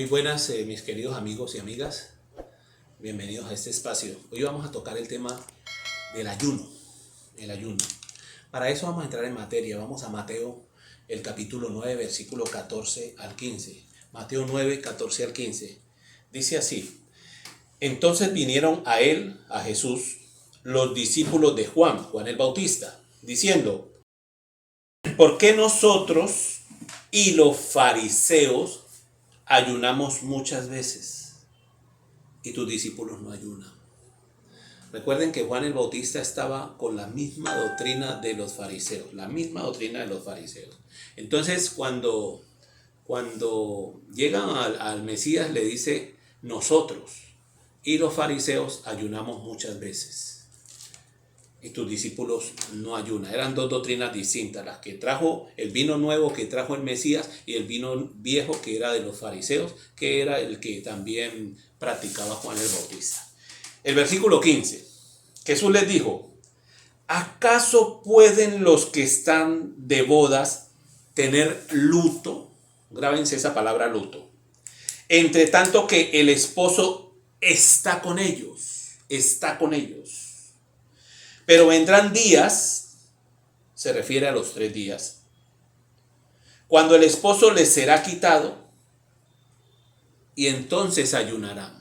Muy buenas, mis queridos amigos y amigas. Bienvenidos a este espacio. Hoy vamos a tocar el tema del ayuno. El ayuno. Para eso vamos a entrar en materia. Vamos a Mateo, el capítulo 9, versículo 14 al 15. Mateo 9, 14 al 15. Dice así: Entonces vinieron a él, a Jesús, los discípulos de Juan el Bautista, diciendo: ¿Por qué nosotros y los fariseos ayunamos muchas veces y tus discípulos no ayunan? Recuerden que Juan el Bautista estaba con la misma doctrina de los fariseos, Entonces, cuando llegan al Mesías, le dice: nosotros y los fariseos ayunamos muchas veces y tus discípulos no ayunan. Eran dos doctrinas distintas: las que trajo el vino nuevo que trajo el Mesías y el vino viejo que era de los fariseos, que era el que también practicaba Juan el Bautista. El versículo 15, Jesús les dijo: ¿acaso pueden los que están de bodas tener luto? Grábense esa palabra, luto. Entre tanto que el esposo está con ellos. Pero vendrán días, se refiere a los 3 días, cuando el esposo les será quitado, y entonces ayunarán.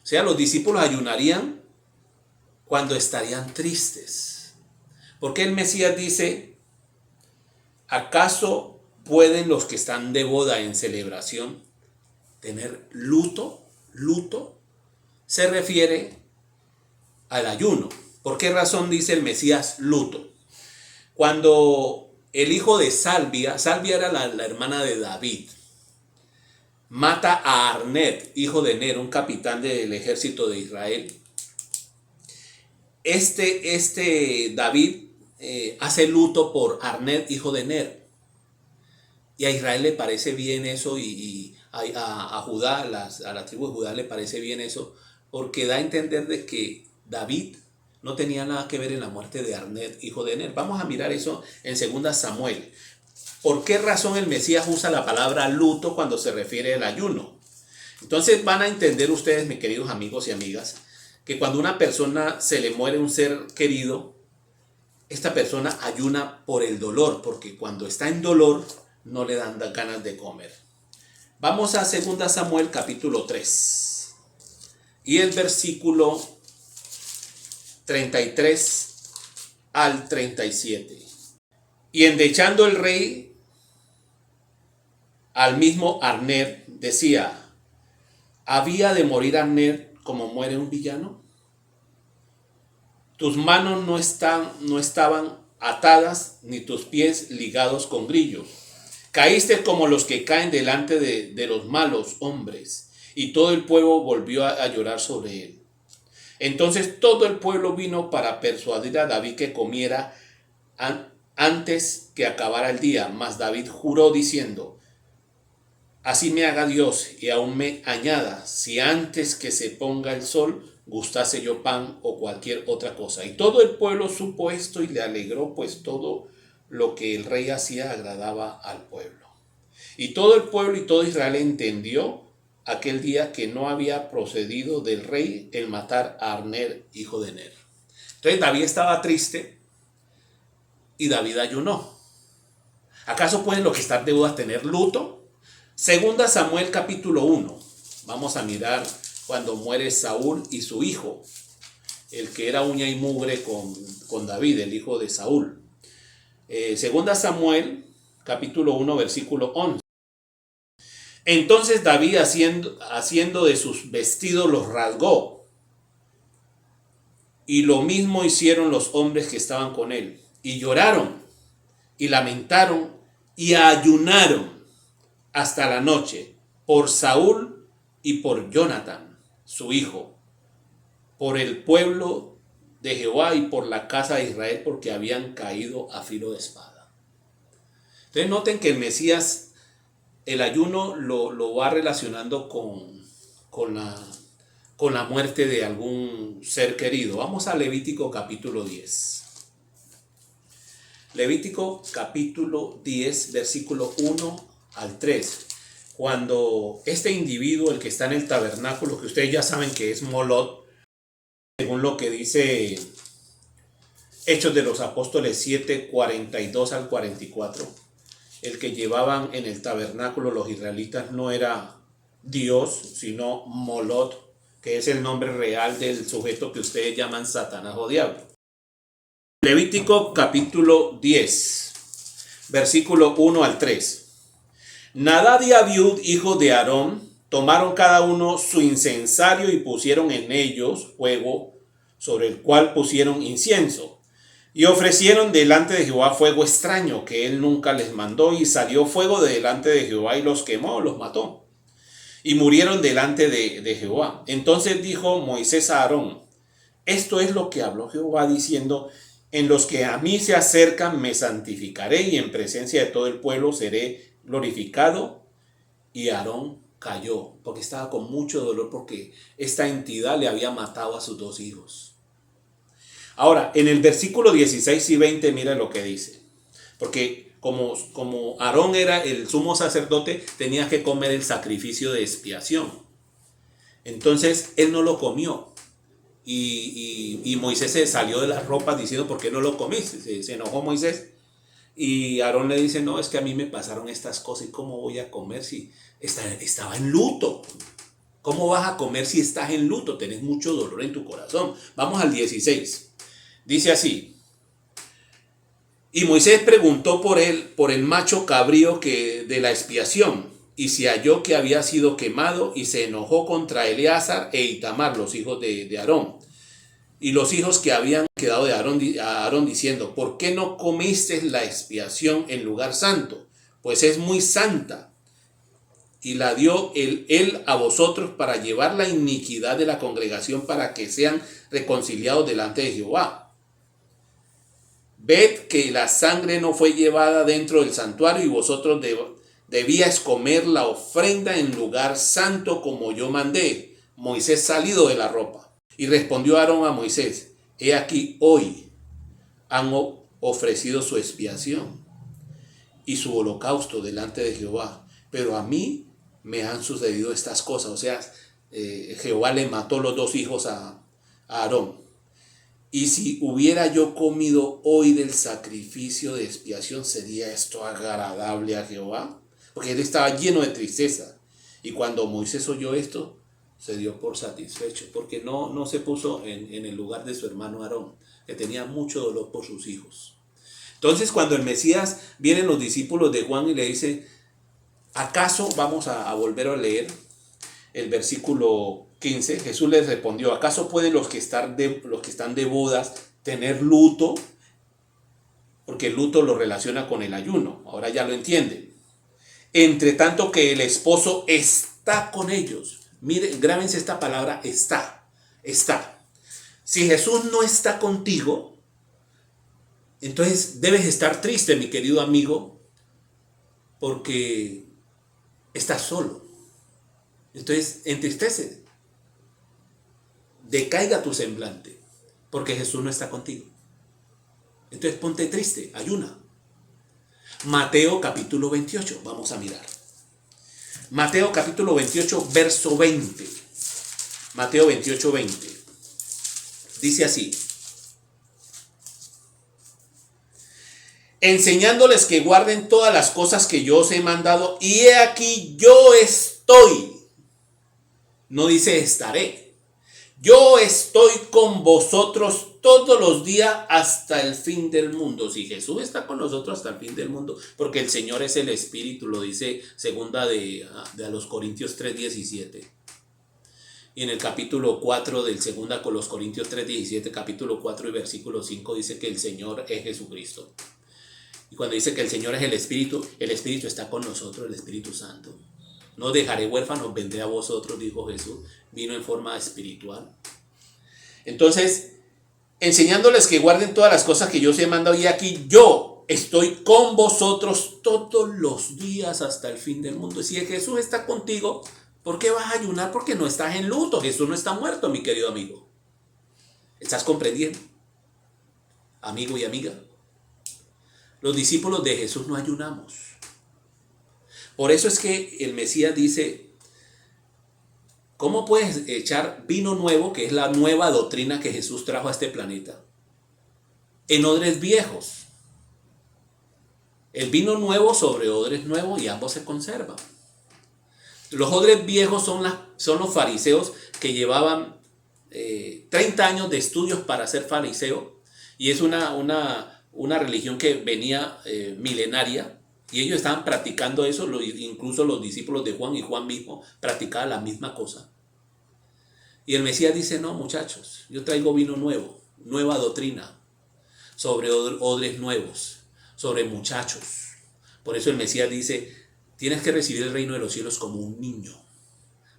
O sea, los discípulos ayunarían cuando estarían tristes. Porque el Mesías dice: ¿acaso pueden los que están de boda en celebración tener luto? Luto se refiere al ayuno. ¿Por qué razón dice el Mesías luto? Cuando el hijo de Salvia era la hermana de David, mata a Arnet, hijo de Ner, un capitán del ejército de Israel. David hace luto por Arnet, hijo de Ner. Y a Israel le parece bien eso, y a Judá, a la tribu de Judá le parece bien eso, porque da a entender de que David no tenía nada que ver en la muerte de Arnet, hijo de Ner. Vamos a mirar eso en 2 Samuel. ¿Por qué razón el Mesías usa la palabra luto cuando se refiere al ayuno? Entonces van a entender ustedes, mis queridos amigos y amigas, que cuando una persona se le muere un ser querido, esta persona ayuna por el dolor, porque cuando está en dolor no le dan ganas de comer. Vamos a 2 Samuel capítulo 3 y el versículo 33 al 37. Y endechando el rey al mismo Arnet, decía: ¿había de morir Arnet como muere un villano? Tus manos no estaban atadas, ni tus pies ligados con grillos. Caíste como los que caen delante de los malos hombres. Y todo el pueblo volvió a llorar sobre él. Entonces todo el pueblo vino para persuadir a David que comiera antes que acabara el día. Mas David juró diciendo: así me haga Dios y aún me añada, si antes que se ponga el sol gustase yo pan o cualquier otra cosa. Y todo el pueblo supo esto y le alegró, pues todo lo que el rey hacía agradaba al pueblo. Y todo el pueblo y todo Israel entendió aquel día que no había procedido del rey el matar a Arnet, hijo de Ner. Entonces David estaba triste y David ayunó. ¿Acaso pueden los que están de bodas tener luto? 2 Samuel capítulo 1. Vamos a mirar cuando muere Saúl y su hijo, el que era uña y mugre con David, el hijo de Saúl. 2 Samuel capítulo 1 versículo 11. Entonces David haciendo de sus vestidos los rasgó, y lo mismo hicieron los hombres que estaban con él, y lloraron y lamentaron y ayunaron hasta la noche por Saúl y por Jonatán, su hijo, por el pueblo de Jehová y por la casa de Israel, porque habían caído a filo de espada. Entonces noten que el Mesías, el ayuno lo va relacionando con la muerte de algún ser querido. Vamos a Levítico capítulo 10. Levítico capítulo 10, versículo 1 al 3. cuando este individuo, el que está en el tabernáculo, que ustedes ya saben que es Molot, según lo que dice Hechos de los Apóstoles 7, 42 al 44, el que llevaban en el tabernáculo los israelitas no era Dios, sino Molot, que es el nombre real del sujeto que ustedes llaman Satanás o diablo. Levítico capítulo 10, versículo 1 al 3. Nadab y Abiud, hijos de Aarón, tomaron cada uno su incensario y pusieron en ellos fuego, sobre el cual pusieron incienso. Y ofrecieron delante de Jehová fuego extraño, que él nunca les mandó, y salió fuego de delante de Jehová y los quemó, los mató. Y murieron delante de Jehová. Entonces dijo Moisés a Aarón: esto es lo que habló Jehová diciendo: en los que a mí se acercan me santificaré, y en presencia de todo el pueblo seré glorificado. Y Aarón cayó, porque estaba con mucho dolor, porque esta entidad le había matado a sus dos hijos. Ahora, en el versículo 16 y 20, mira lo que dice. Porque como Aarón era el sumo sacerdote, tenía que comer el sacrificio de expiación. Entonces, él no lo comió. Y Moisés se salió de las ropas diciendo: ¿por qué no lo comiste? Se enojó Moisés. Y Aarón le dice: no, es que a mí me pasaron estas cosas, ¿y cómo voy a comer si estaba en luto? ¿Cómo vas a comer si estás en luto? Tenés mucho dolor en tu corazón. Vamos al 16. Dice así: y Moisés preguntó por el macho cabrío de la expiación, y se halló que había sido quemado, y se enojó contra Eleazar e Itamar, los hijos de Aarón, y los hijos que habían quedado de Aarón, diciendo: ¿por qué no comisteis la expiación en lugar santo? Pues es muy santa, y la dio él a vosotros para llevar la iniquidad de la congregación, para que sean reconciliados delante de Jehová. Ved que la sangre no fue llevada dentro del santuario, y vosotros debíais comer la ofrenda en lugar santo, como yo mandé. Moisés salido de la ropa. Y respondió Aarón a Moisés: he aquí, hoy han ofrecido su expiación y su holocausto delante de Jehová, pero a mí me han sucedido estas cosas. O sea, Jehová le mató los dos hijos a Aarón. Y si hubiera yo comido hoy del sacrificio de expiación, ¿sería esto agradable a Jehová? Porque él estaba lleno de tristeza. Y cuando Moisés oyó esto, se dio por satisfecho, porque no se puso en el lugar de su hermano Aarón, que tenía mucho dolor por sus hijos. Entonces, cuando el Mesías, vienen los discípulos de Juan y le dice: ¿acaso, vamos a volver a leer el versículo 15, Jesús les respondió: ¿acaso pueden los que están de bodas tener luto? Porque el luto lo relaciona con el ayuno. Ahora ya lo entienden. Entre tanto que el esposo está con ellos. Miren, grábense esta palabra: está. Si Jesús no está contigo, entonces debes estar triste, mi querido amigo, porque estás solo. Entonces entristece, decaiga tu semblante, porque Jesús no está contigo. Entonces ponte triste, ayuna. Mateo capítulo 28, vamos a mirar. Mateo capítulo 28, verso 20. Mateo 28, 20. Dice así: enseñándoles que guarden todas las cosas que yo os he mandado, y he aquí yo estoy. No dice estaré. Yo estoy con vosotros todos los días hasta el fin del mundo. Si Jesús está con nosotros hasta el fin del mundo, porque el Señor es el Espíritu, lo dice segunda de los Corintios 3:17. Y en el capítulo 4 del segunda con los Corintios 3:17, capítulo 4 y versículo 5, dice que el Señor es Jesucristo. Y cuando dice que el Señor es el Espíritu está con nosotros, el Espíritu Santo. No dejaré huérfanos, vendré a vosotros, dijo Jesús. Vino en forma espiritual. Entonces, enseñándoles que guarden todas las cosas que yo os he mandado, y aquí yo estoy con vosotros todos los días hasta el fin del mundo. Si Jesús está contigo, ¿por qué vas a ayunar? Porque no estás en luto. Jesús no está muerto, mi querido amigo. ¿Estás comprendiendo? Amigo y amiga. Los discípulos de Jesús no ayunamos. Por eso es que el Mesías dice, ¿cómo puedes echar vino nuevo, que es la nueva doctrina que Jesús trajo a este planeta, en odres viejos? El vino nuevo sobre odres nuevos y ambos se conservan. Los odres viejos son los fariseos que llevaban 30 años de estudios para ser fariseo, y es una religión que venía milenaria, y ellos estaban practicando eso, incluso los discípulos de Juan y Juan mismo practicaban la misma cosa. Y el Mesías dice, no muchachos, yo traigo vino nuevo, nueva doctrina, sobre odres nuevos, sobre muchachos. Por eso el Mesías dice, tienes que recibir el reino de los cielos como un niño,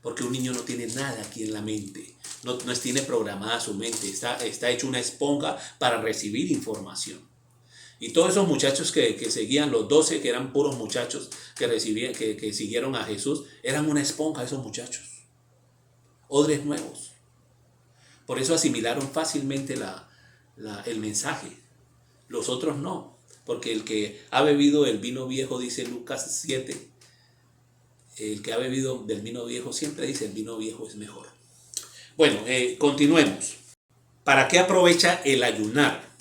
porque un niño no tiene nada aquí en la mente, no tiene programada su mente, está hecho una esponja para recibir información. Y todos esos muchachos que seguían, los 12 que eran puros muchachos que siguieron a Jesús, eran una esponja esos muchachos, odres nuevos. Por eso asimilaron fácilmente el mensaje. Los otros no, porque el que ha bebido el vino viejo, dice Lucas 7, el que ha bebido del vino viejo siempre dice el vino viejo es mejor. Bueno, continuemos. ¿Para qué aprovecha el ayunar?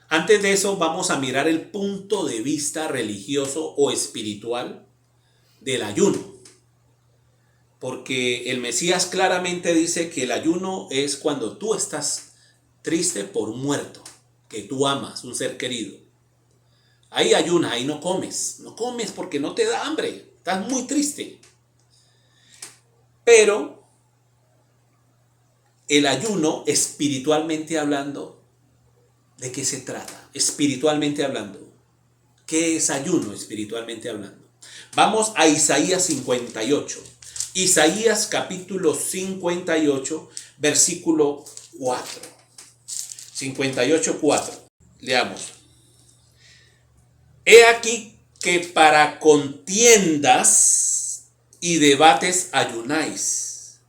Antes de eso vamos a mirar el punto de vista religioso o espiritual del ayuno. Porque el Mesías claramente dice que el ayuno es cuando tú estás triste por un muerto que tú amas, un ser querido. Ahí ayunas, ahí no comes. No comes porque no te da hambre. Estás muy triste. Pero el ayuno, espiritualmente hablando, ¿de qué se trata? Espiritualmente hablando. ¿Qué es ayuno espiritualmente hablando? Vamos a Isaías 58. Isaías capítulo 58, versículo 4. 58, 4. Leamos. He aquí que para contiendas y debates ayunáis.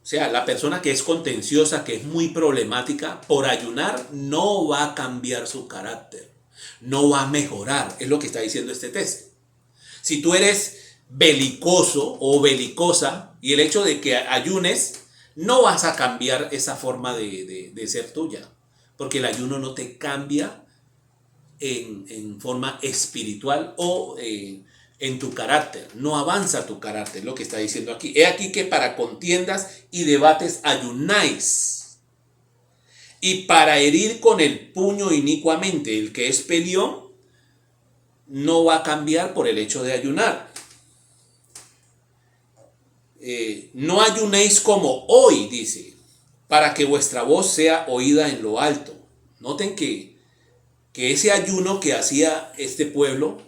O sea, la persona que es contenciosa, que es muy problemática, por ayunar no va a cambiar su carácter, no va a mejorar, es lo que está diciendo este texto. Si tú eres belicoso o belicosa y el hecho de que ayunes, no vas a cambiar esa forma de ser tuya, porque el ayuno no te cambia en forma espiritual o en tu carácter, no avanza tu carácter, lo que está diciendo aquí. He aquí que para contiendas y debates ayunáis, y para herir con el puño inicuamente. El que es peleón no va a cambiar por el hecho de ayunar. No ayunéis como hoy, dice, para que vuestra voz sea oída en lo alto. Noten que ese ayuno que hacía este pueblo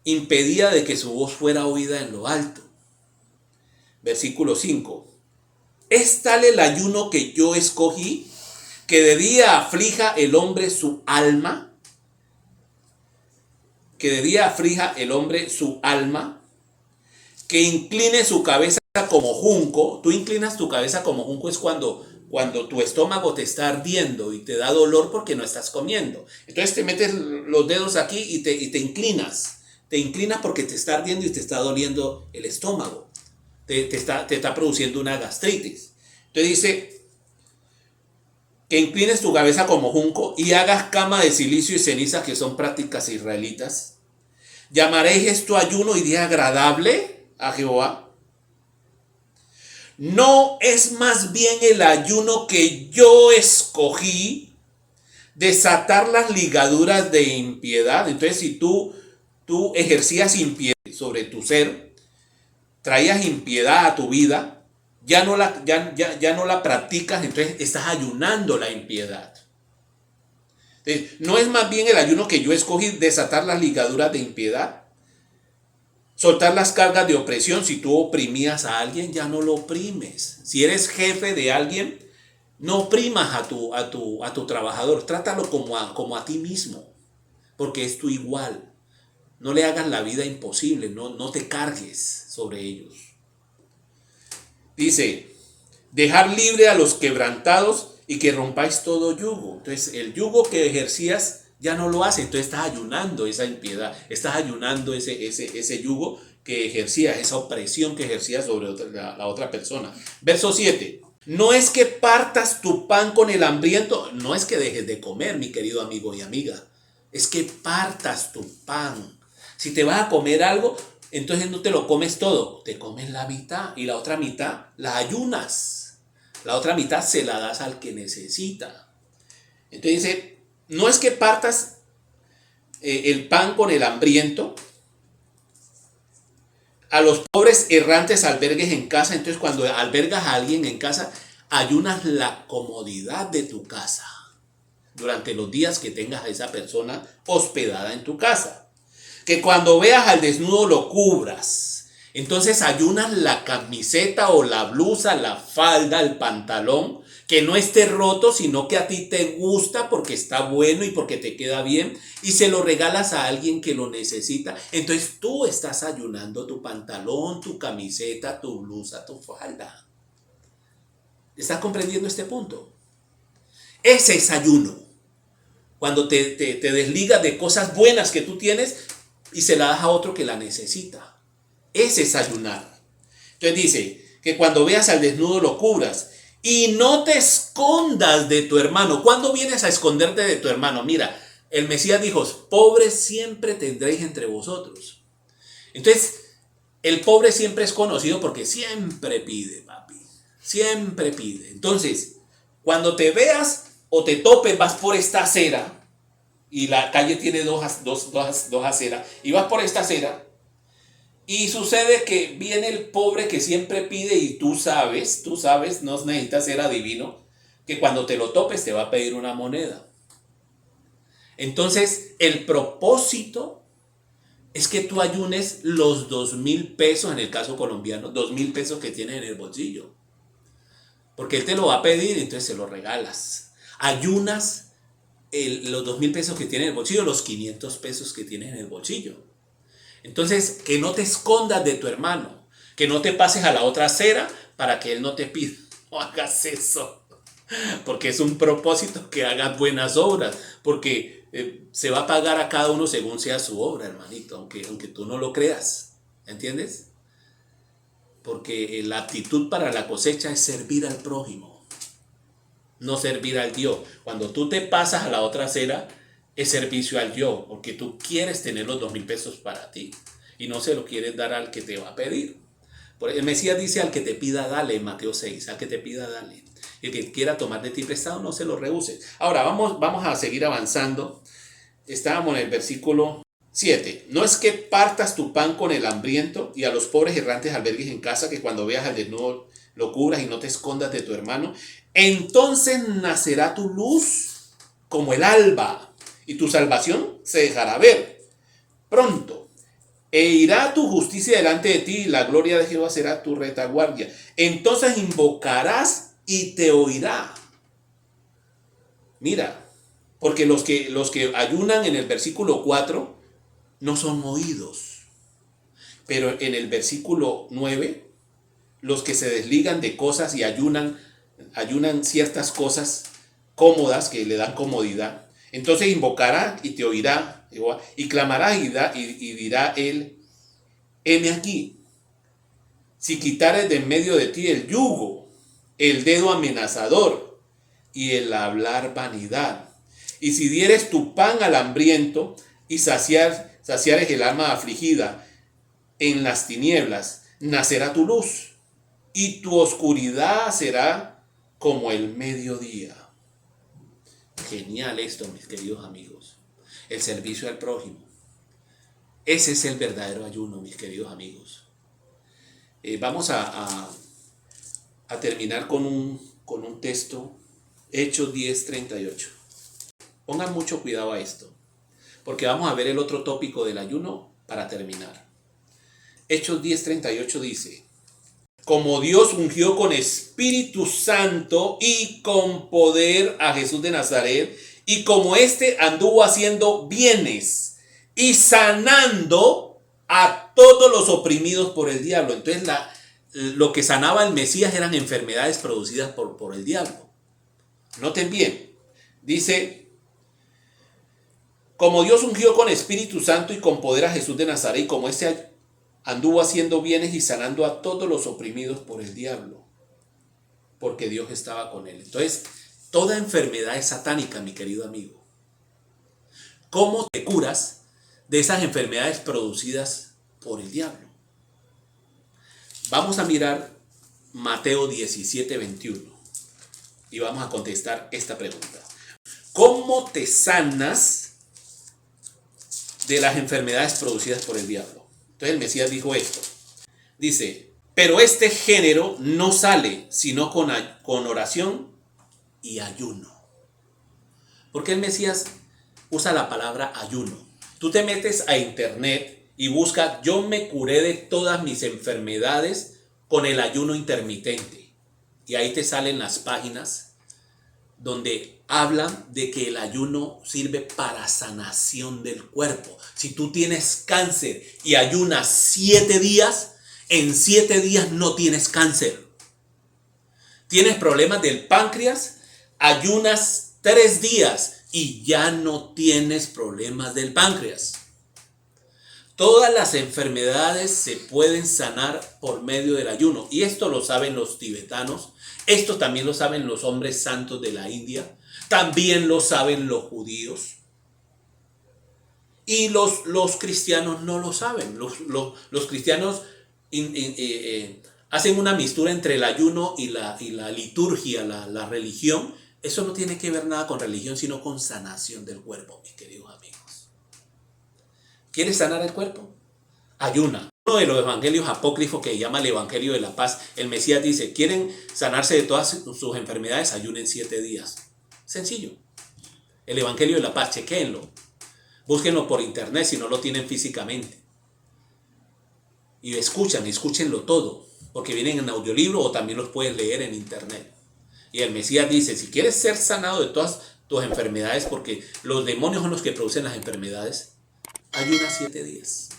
impedía de que su voz fuera oída en lo alto. Versículo 5. Es tal el ayuno que yo escogí, que de día aflija el hombre su alma, que de día aflija el hombre su alma, que incline su cabeza como junco. Tú inclinas tu cabeza como junco es cuando tu estómago te está ardiendo y te da dolor porque no estás comiendo. Entonces te metes los dedos aquí y te inclinas. Te inclinas porque te está ardiendo y te está doliendo el estómago. Te está produciendo una gastritis. Entonces dice que inclines tu cabeza como junco y hagas cama de silicio y ceniza, que son prácticas israelitas. ¿Llamaréis esto ayuno y día agradable a Jehová? ¿No es más bien el ayuno que yo escogí, desatar las ligaduras de impiedad? Entonces, si tú ejercías impiedad sobre tu ser, traías impiedad a tu vida, ya no la practicas, entonces estás ayunando la impiedad. Entonces, ¿no es más bien el ayuno que yo escogí, desatar las ligaduras de impiedad? Soltar las cargas de opresión. Si tú oprimías a alguien, ya no lo oprimes. Si eres jefe de alguien, no oprimas a tu trabajador. Trátalo como a ti mismo, porque es tu igual. No le hagas la vida imposible, no te cargues sobre ellos. Dice, dejar libre a los quebrantados y que rompáis todo yugo. Entonces, el yugo que ejercías Ya no lo hace, entonces estás ayunando esa impiedad, estás ayunando ese yugo que ejercía, esa opresión que ejercía sobre la otra persona. Verso 7. No es que partas tu pan con el hambriento, no es que dejes de comer, mi querido amigo y amiga, es que partas tu pan. Si te vas a comer algo, entonces no te lo comes todo, te comes la mitad y la otra mitad la ayunas. La otra mitad se la das al que necesita. Entonces dice, no es que partas el pan con el hambriento, a los pobres errantes albergues en casa. Entonces cuando albergas a alguien en casa, ayunas la comodidad de tu casa durante los días que tengas a esa persona hospedada en tu casa. Que cuando veas al desnudo lo cubras. Entonces ayunas la camiseta o la blusa, la falda, el pantalón, que no esté roto, sino que a ti te gusta porque está bueno y porque te queda bien, y se lo regalas a alguien que lo necesita. Entonces tú estás ayunando tu pantalón, tu camiseta, tu blusa, tu falda. ¿Estás comprendiendo este punto? Ese es ayuno. Cuando te desligas de cosas buenas que tú tienes y se la das a otro que la necesita. Ese es ayunar. Entonces dice que cuando veas al desnudo lo cubras y no te escondas de tu hermano. ¿Cuándo vienes a esconderte de tu hermano? Mira, el Mesías dijo, pobres siempre tendréis entre vosotros. Entonces, el pobre siempre es conocido porque siempre pide, papi. Siempre pide. Entonces, cuando te veas o te topes, vas por esta acera, y la calle tiene dos aceras, y vas por esta acera, y sucede que viene el pobre que siempre pide, y tú sabes, no necesitas ser adivino, que cuando te lo topes te va a pedir una moneda. Entonces, el propósito es que tú ayunes los 2,000 pesos, en el caso colombiano, 2,000 pesos que tienes en el bolsillo. Porque él te lo va a pedir, entonces se lo regalas. Ayunas los 2,000 pesos que tienes en el bolsillo, los 500 pesos que tienes en el bolsillo. Entonces, que no te escondas de tu hermano, que no te pases a la otra acera para que él no te pida. No hagas eso, porque es un propósito que hagas buenas obras, porque se va a pagar a cada uno según sea su obra, hermanito, aunque tú no lo creas, ¿entiendes? Porque la aptitud para la cosecha es servir al prójimo, no servir al Dios. Cuando tú te pasas a la otra acera, es servicio al yo, porque tú quieres tener los 2,000 pesos para ti y no se lo quieres dar al que te va a pedir. El Mesías dice, al que te pida dale, en Mateo 6, al que te pida dale. El que quiera tomar de ti prestado, no se lo rehuses. Ahora vamos a seguir avanzando. Estábamos en el versículo 7. No es que partas tu pan con el hambriento y a los pobres errantes albergues en casa, que cuando veas al desnudo lo cubras y no te escondas de tu hermano. Entonces nacerá tu luz como el alba y tu salvación se dejará ver pronto. E irá tu justicia delante de ti y la gloria de Jehová será tu retaguardia. Entonces invocarás y te oirá. Mira, porque los que ayunan en el versículo 4 no son oídos. Pero en el versículo 9, los que se desligan de cosas y ayunan ciertas cosas cómodas que le dan comodidad. Entonces invocará y te oirá, y clamará y dirá él, heme aquí. Si quitares de en medio de ti el yugo, el dedo amenazador y el hablar vanidad, y si dieres tu pan al hambriento y saciares el alma afligida, en las tinieblas nacerá tu luz y tu oscuridad será como el mediodía. Genial esto, mis queridos amigos. El servicio al prójimo. Ese es el verdadero ayuno, mis queridos amigos. Vamos a terminar con un texto, Hechos 10:38. Pongan mucho cuidado a esto, porque vamos a ver el otro tópico del ayuno para terminar. Hechos 10:38 dice, como Dios ungió con Espíritu Santo y con poder a Jesús de Nazaret, y como éste anduvo haciendo bienes y sanando a todos los oprimidos por el diablo. Entonces lo que sanaba el Mesías eran enfermedades producidas por el diablo. Noten bien, dice, Como Dios ungió con Espíritu Santo y con poder a Jesús de Nazaret, y como éste anduvo haciendo bienes y sanando a todos los oprimidos por el diablo, porque Dios estaba con él. Entonces, toda enfermedad es satánica, mi querido amigo. ¿Cómo te curas de esas enfermedades producidas por el diablo? Vamos a mirar Mateo 17, 21 y vamos a contestar esta pregunta. ¿Cómo te sanas de las enfermedades producidas por el diablo? Entonces el Mesías dijo esto. Dice, pero este género no sale sino con oración y ayuno. ¿Por qué el Mesías usa la palabra ayuno? Tú te metes a internet y buscas, yo me curé de todas mis enfermedades con el ayuno intermitente. Y ahí te salen las páginas donde hablan de que el ayuno sirve para sanación del cuerpo. Si tú tienes cáncer y ayunas 7 días, en 7 días no tienes cáncer. Tienes problemas del páncreas, ayunas 3 días y ya no tienes problemas del páncreas. Todas las enfermedades se pueden sanar por medio del ayuno. Y esto lo saben los tibetanos. Esto también lo saben los hombres santos de la India. También lo saben los judíos. Y los cristianos no lo saben. Los cristianos hacen una mistura entre el ayuno y la liturgia, la religión. Eso no tiene que ver nada con religión, sino con sanación del cuerpo, mis queridos amigos. ¿Quieres sanar el cuerpo? Ayuna. Uno de los evangelios apócrifos que llama el Evangelio de la Paz, el Mesías dice, ¿quieren sanarse de todas sus enfermedades? Ayunen 7 días. Sencillo. El Evangelio de la Paz, chequéenlo. Búsquenlo por internet si no lo tienen físicamente. Y escúchenlo todo, porque vienen en audiolibro o también los puedes leer en internet. Y el Mesías dice, si quieres ser sanado de todas tus enfermedades, porque los demonios son los que producen las enfermedades, ayuna 7 días.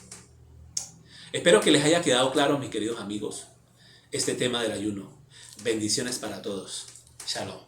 Espero que les haya quedado claro, mis queridos amigos, este tema del ayuno. Bendiciones para todos. Shalom.